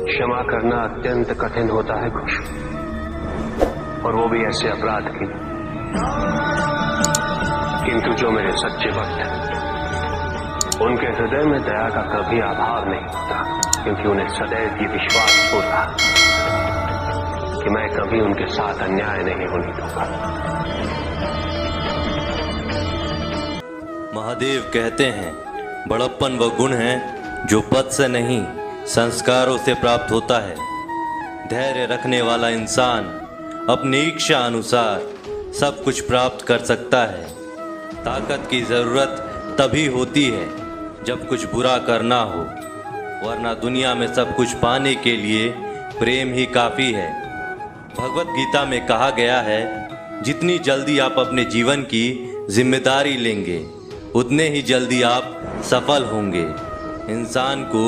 क्षमा करना अत्यंत कठिन होता है कुछ, और वो भी ऐसे अपराध की। किंतु जो मेरे सच्चे भक्त हैं, उनके हृदय में दया का कभी अभाव नहीं होता, क्योंकि उन्हें सदैव ये विश्वास होता कि मैं कभी उनके साथ अन्याय नहीं होने दूंगा। महादेव कहते हैं, बड़प्पन वह गुण है जो पद से नहीं संस्कारों से प्राप्त होता है। धैर्य रखने वाला इंसान अपनी इच्छा अनुसार सब कुछ प्राप्त कर सकता है। ताकत की जरूरत तभी होती है जब कुछ बुरा करना हो, वरना दुनिया में सब कुछ पाने के लिए प्रेम ही काफी है। भगवत गीता में कहा गया है, जितनी जल्दी आप अपने जीवन की जिम्मेदारी लेंगे उतने ही जल्दी आप सफल होंगे। इंसान को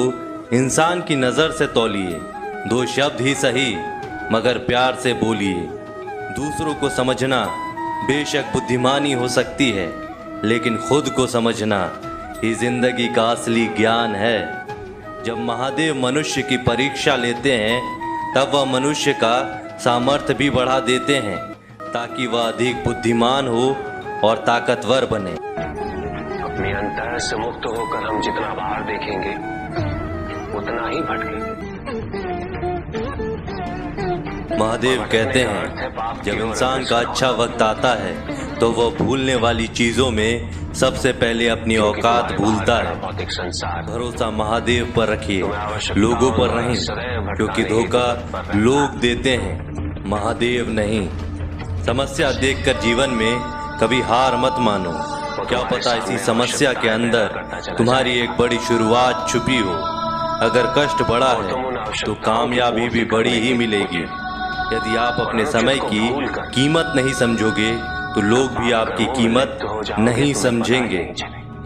इंसान की नज़र से तौलिए, 2 शब्द ही सही मगर प्यार से बोलिए। दूसरों को समझना बेशक बुद्धिमानी हो सकती है, लेकिन खुद को समझना ही जिंदगी का असली ज्ञान है। जब महादेव मनुष्य की परीक्षा लेते हैं, तब वह मनुष्य का सामर्थ्य भी बढ़ा देते हैं, ताकि वह अधिक बुद्धिमान हो और ताकतवर बने। अपने अंतर से मुक्त होकर हम जितना बाहर देखेंगे उतना ही भटकेंगे। महादेव कहते हैं, जब इंसान का अच्छा वक्त आता है तो वह भूलने वाली चीजों में सबसे पहले अपनी औकात भूलता है। भरोसा महादेव पर रखिए, लोगों पर नहीं, क्योंकि धोखा लोग देते हैं, महादेव नहीं। समस्या देखकर जीवन में कभी हार मत मानो, क्या पता इसी समस्या के अंदर तुम्हारी एक बड़ी शुरुआत छुपी हो। अगर कष्ट बड़ा है तो कामयाबी भी बड़ी ही मिलेगी। यदि आप अपने समय की कीमत नहीं समझोगे तो लोग भी आपकी कीमत नहीं समझेंगे।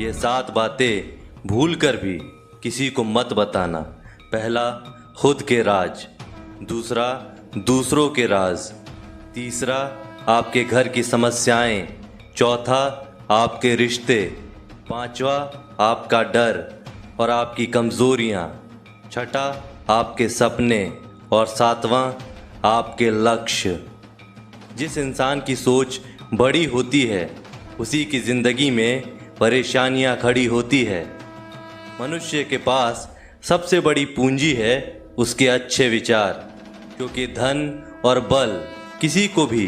ये 7 बातें भूलकर भी किसी को मत बताना। पहला, खुद के राज। दूसरा, दूसरों के राज। तीसरा, आपके घर की समस्याएं। चौथा, आपके रिश्ते। पांचवा, आपका डर और आपकी कमजोरियां। छठा, आपके सपने। और सातवां, आपके लक्ष्य। जिस इंसान की सोच बड़ी होती है, उसी की जिंदगी में परेशानियां खड़ी होती है। मनुष्य के पास सबसे बड़ी पूंजी है उसके अच्छे विचार, क्योंकि धन और बल किसी को भी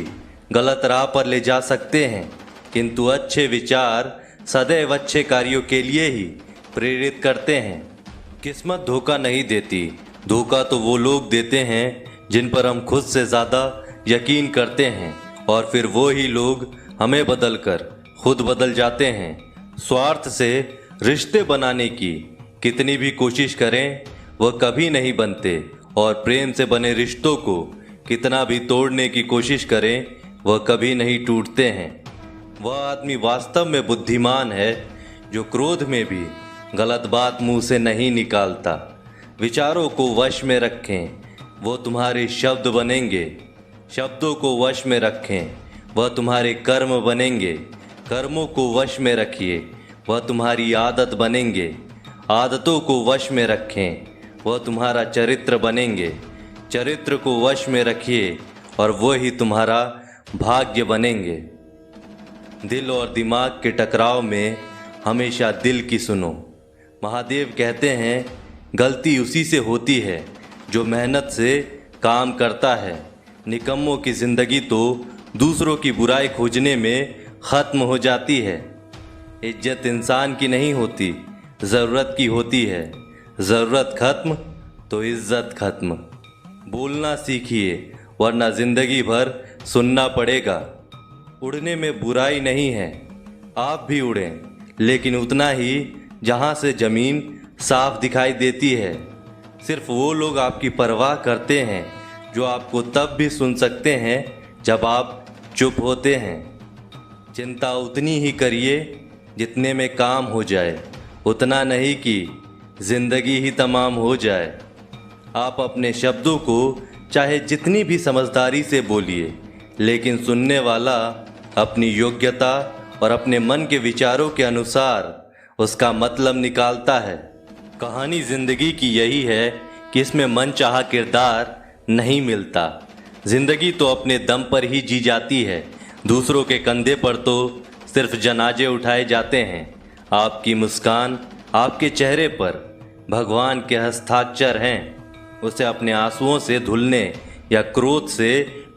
गलत राह पर ले जा सकते हैं, किंतु अच्छे विचार सदैव अच्छे कार्यों के लिए ही प्रेरित करते हैं। किस्मत धोखा नहीं देती, धोखा तो वो लोग देते हैं जिन पर हम खुद से ज़्यादा यकीन करते हैं, और फिर वो ही लोग हमें बदलकर खुद बदल जाते हैं। स्वार्थ से रिश्ते बनाने की कितनी भी कोशिश करें वह कभी नहीं बनते, और प्रेम से बने रिश्तों को कितना भी तोड़ने की कोशिश करें वह कभी नहीं टूटते हैं। वह आदमी वास्तव में बुद्धिमान है जो क्रोध में भी गलत बात मुंह से नहीं निकालता। विचारों को वश में रखें, वो तुम्हारे शब्द बनेंगे। शब्दों को वश में रखें, वह तुम्हारे कर्म बनेंगे। कर्मों को वश में रखिए, वह तुम्हारी आदत बनेंगे। आदतों को वश में रखें, वह तुम्हारा चरित्र बनेंगे। चरित्र को वश में रखिए और वह ही तुम्हारा भाग्य बनेंगे। दिल और दिमाग के टकराव में हमेशा दिल की सुनो। महादेव कहते हैं, गलती उसी से होती है जो मेहनत से काम करता है। निकम्मों की जिंदगी तो दूसरों की बुराई खोजने में ख़त्म हो जाती है। इज्जत इंसान की नहीं होती, ज़रूरत की होती है। ज़रूरत खत्म तो इज्जत खत्म। बोलना सीखिए, वरना ज़िंदगी भर सुनना पड़ेगा। उड़ने में बुराई नहीं है, आप भी उड़ें, लेकिन उतना ही जहाँ से ज़मीन साफ दिखाई देती है। सिर्फ वो लोग आपकी परवाह करते हैं जो आपको तब भी सुन सकते हैं जब आप चुप होते हैं। चिंता उतनी ही करिए जितने में काम हो जाए, उतना नहीं कि जिंदगी ही तमाम हो जाए। आप अपने शब्दों को चाहे जितनी भी समझदारी से बोलिए, लेकिन सुनने वाला अपनी योग्यता और अपने मन के विचारों के अनुसार उसका मतलब निकालता है। कहानी जिंदगी की यही है कि इसमें मनचाहा किरदार नहीं मिलता। जिंदगी तो अपने दम पर ही जी जाती है, दूसरों के कंधे पर तो सिर्फ जनाजे उठाए जाते हैं। आपकी मुस्कान, आपके चेहरे पर भगवान के हस्ताक्षर हैं, उसे अपने आंसुओं से धुलने या क्रोध से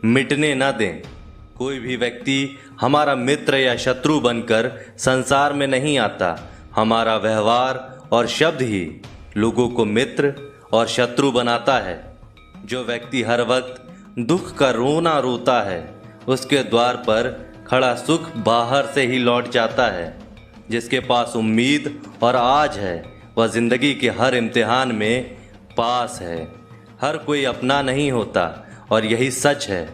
मिटने ना दें। कोई भी व्यक्ति हमारा मित्र या शत्रु बनकर संसार में नहीं आता। हमारा व्यवहार और शब्द ही लोगों को मित्र और शत्रु बनाता है। जो व्यक्ति हर वक्त दुख का रोना रोता है, उसके द्वार पर खड़ा सुख बाहर से ही लौट जाता है। जिसके पास उम्मीद और आज है, वह जिंदगी के हर इम्तिहान में पास है। हर कोई अपना नहीं होता और यही सच है।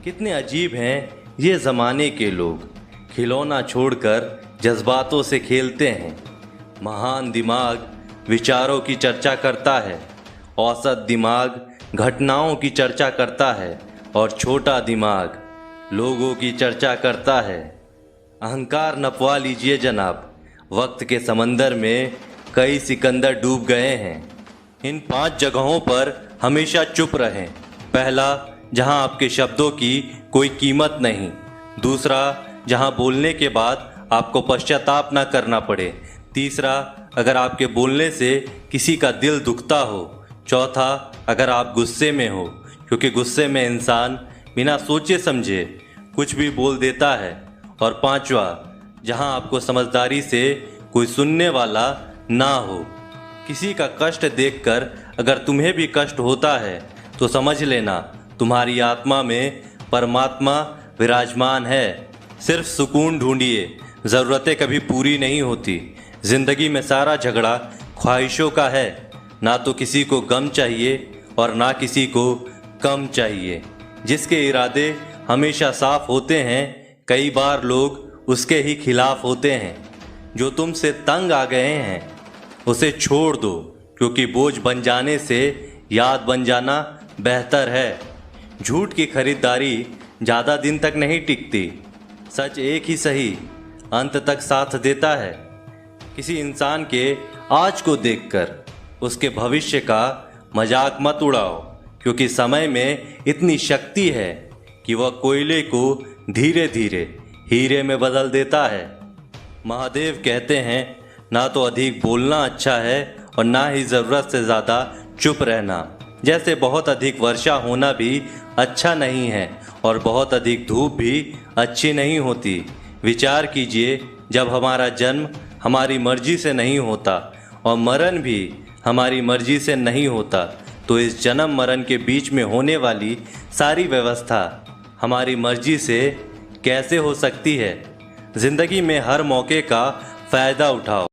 कितने अजीब हैं ये ज़माने के लोग, खिलौना छोड़कर जज्बातों से खेलते हैं। महान दिमाग विचारों की चर्चा करता है, औसत दिमाग घटनाओं की चर्चा करता है और छोटा दिमाग लोगों की चर्चा करता है। अहंकार नपवा लीजिए जनाब, वक्त के समंदर में कई सिकंदर डूब गए हैं। इन 5 जगहों पर हमेशा चुप रहें। पहला, जहां आपके शब्दों की कोई कीमत नहीं। दूसरा, जहां बोलने के बाद आपको पश्चाताप ना करना पड़े। तीसरा, अगर आपके बोलने से किसी का दिल दुखता हो। चौथा, अगर आप गुस्से में हो, क्योंकि गुस्से में इंसान बिना सोचे समझे कुछ भी बोल देता है। और पांचवा, जहां आपको समझदारी से कोई सुनने वाला ना हो। किसी का कष्ट देखकर अगर तुम्हें भी कष्ट होता है तो समझ लेना तुम्हारी आत्मा में परमात्मा विराजमान है। सिर्फ सुकून ढूंढिए, ज़रूरतें कभी पूरी नहीं होती। जिंदगी में सारा झगड़ा ख्वाहिशों का है। ना तो किसी को गम चाहिए और ना किसी को कम चाहिए। जिसके इरादे हमेशा साफ होते हैं, कई बार लोग उसके ही खिलाफ होते हैं। जो तुमसे तंग आ गए हैं उसे छोड़ दो, क्योंकि बोझ बन जाने से याद बन जाना बेहतर है। झूठ की खरीदारी ज़्यादा दिन तक नहीं टिकती। सच एक ही सही अंत तक साथ देता है। किसी इंसान के आज को देखकर उसके भविष्य का मजाक मत उड़ाओ, क्योंकि समय में इतनी शक्ति है कि वह कोयले को धीरे धीरे हीरे में बदल देता है। महादेव कहते हैं, ना तो अधिक बोलना अच्छा है और ना ही ज़रूरत से ज़्यादा चुप रहना। जैसे बहुत अधिक वर्षा होना भी अच्छा नहीं है और बहुत अधिक धूप भी अच्छी नहीं होती। विचार कीजिए, जब हमारा जन्म हमारी मर्जी से नहीं होता और मरण भी हमारी मर्जी से नहीं होता, तो इस जन्म मरण के बीच में होने वाली सारी व्यवस्था हमारी मर्जी से कैसे हो सकती है। जिंदगी में हर मौके का फ़ायदा उठाओ।